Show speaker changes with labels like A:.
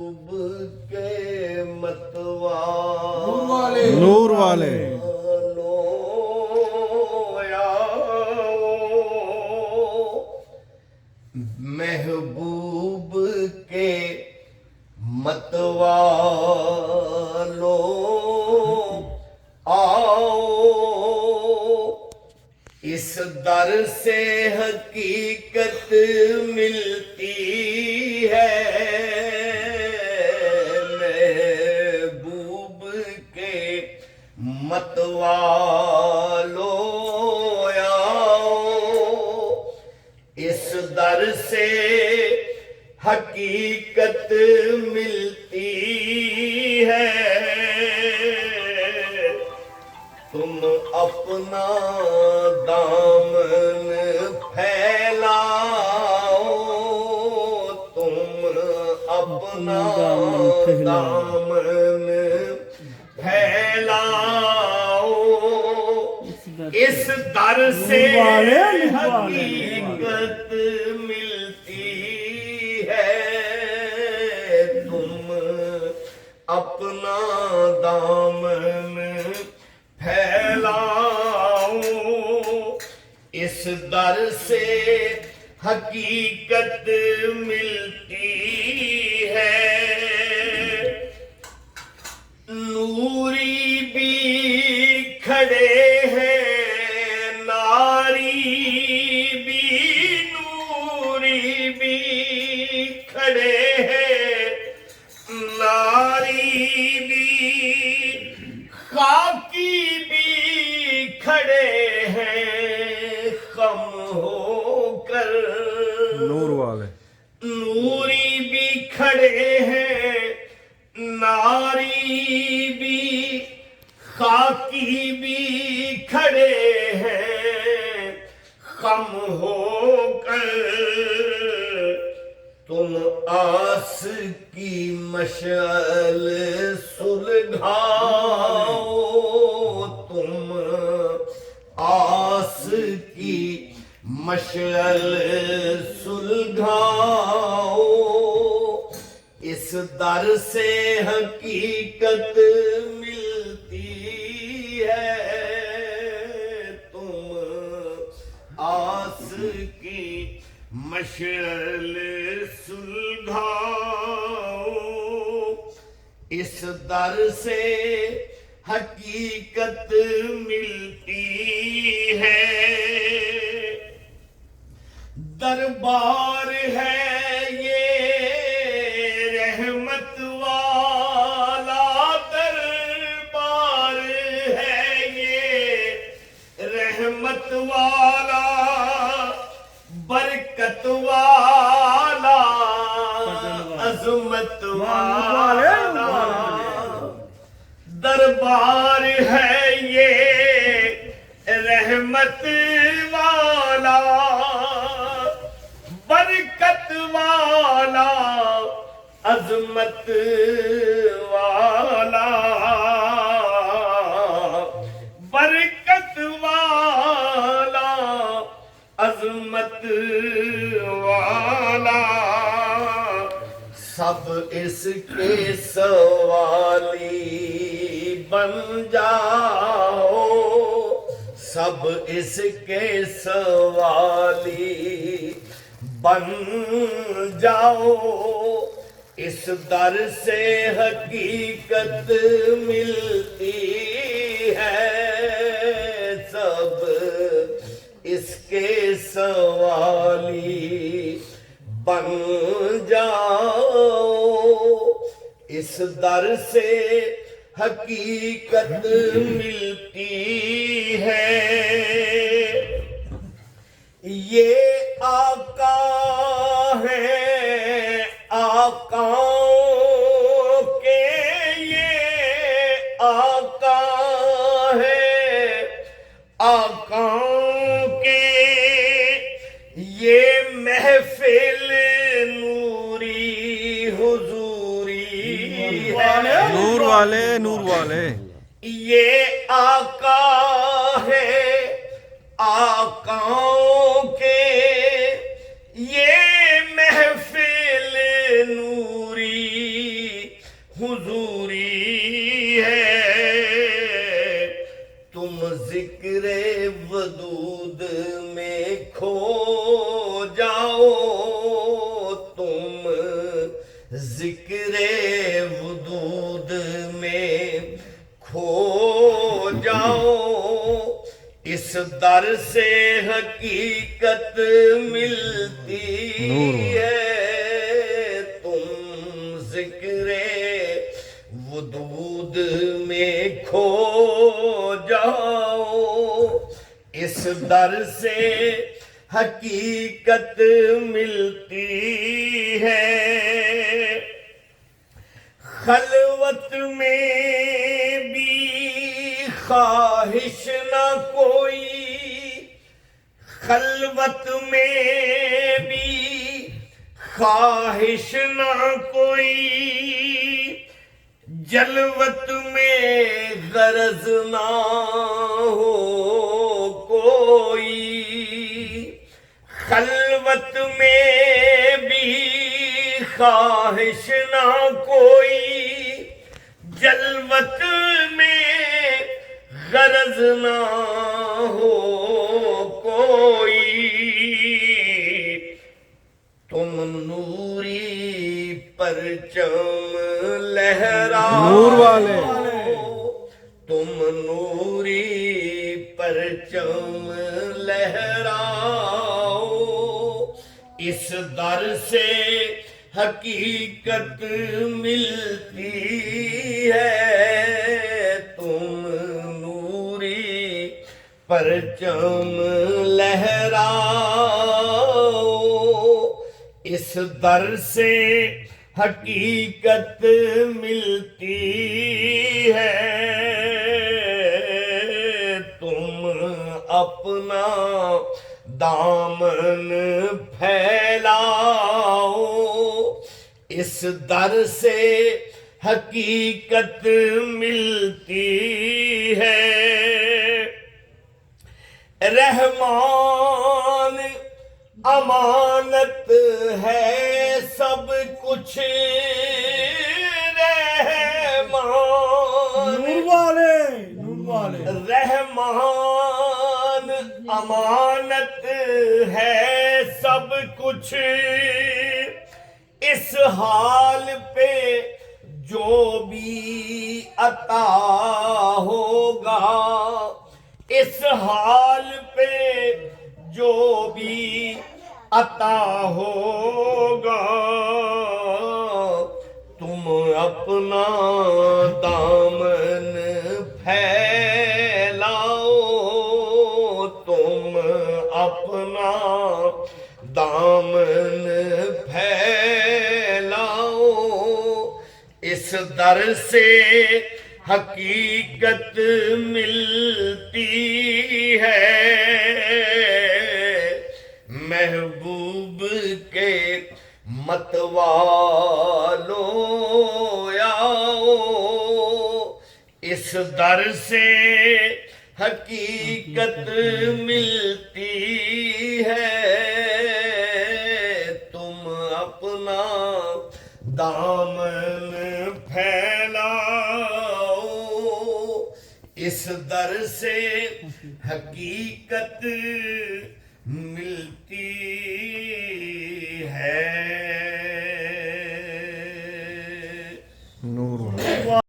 A: کے متوا
B: نور والے
A: محبوب کے متوا لو آؤ اس در سے حقیقت ملتی ہے محبوب کے متوا لو آؤ اس در سے حقیقت ملتی ہے تم اپنا دامن پھیلاؤ تم اپنا دامن پھیلاؤ اس در سے حقیقت ملتی ہے تم اپنا دامن پھیلاؤ اس در سے حقیقت ملتی ہے نوری بھی کھڑے ہیں ناری بھی نوری بھی کھڑے ہیں ناری بھی خاکی بھی کھڑے ہیں خم ہو کر
B: نور والے
A: نوری بھی کھڑے ہیں ناری بھی خاکی بھی کھڑے ہیں خم ہو کر تم آس کی مشعل سلگھاؤ تم آس کی مشعل سلگھاؤ اس در سے حقیقت ملتی ہے تم آس کی مشعل سلگھاؤ اس در سے حقیقت ملتی ہے دربار ہے یہ رحمت والا دربار ہے یہ رحمت والا برکت والا عظمت والا دربار ہے یہ رحمت والا برکت والا عظمت والا برکت والا عظمت والا سب اس کے سوالی بن جاؤ سب اس کے سوالی بن جاؤ اس در سے حقیقت ملتی ہے سب اس کے سوالی بن جاؤ اس در سے حقیقت ملتی ہے یہ آقا ہے آقاؤں کے یہ آقا ہے آقاؤں کے یہ محفل نوری حضوری ہے
B: نور والے نور والے
A: یہ آقا ہے آقاؤں کے یہ محفل نوری حضوری ہے، تم ذکر ودود میں کھو جاؤ، تم ذکر ودود میں کھو جاؤ، اس در سے حقیقت ملتی ہے، تم ذکر ودود میں کھو جاؤ، اس در سے حقیقت ملتی ہے، خلوت میں بھی خواہش نہ کوئی، خلوت میں بھی خواہش نہ کوئی، جلوت میں غرض نہ ہو کوئی، خلوت میں بھی خواہش نہ کوئی، جلوت میں غرض نہ ہو کوئی، تم نوری پرچم لہراؤ،
B: نور والے،
A: تم نوری پرچم لہراؤ، اس در سے حقیقت ملتی ہے، تم نوری پرچم لہراؤ، اس در سے حقیقت ملتی ہے، تم اپنا دامن پھیلاؤ، اس در سے حقیقت ملتی ہے، رحمان امانت ہے سب کچھ، رحمان
C: نور والے، نور والے،
A: رحمان امانت ہے سب کچھ، اس حال پہ جو بھی عطا ہوگا، اس حال پہ جو بھی عطا ہوگا، تم اپنا دامن پھیلاؤ، تم اپنا دامن پھیلاؤ، اس در سے حقیقت ملتی ہے، محبوب کے متوالو آؤ، اس در سے حقیقت ملتی ہے، تم اپنا دامن پھیلاؤ، اس در سے حقیقت ملتی ہے۔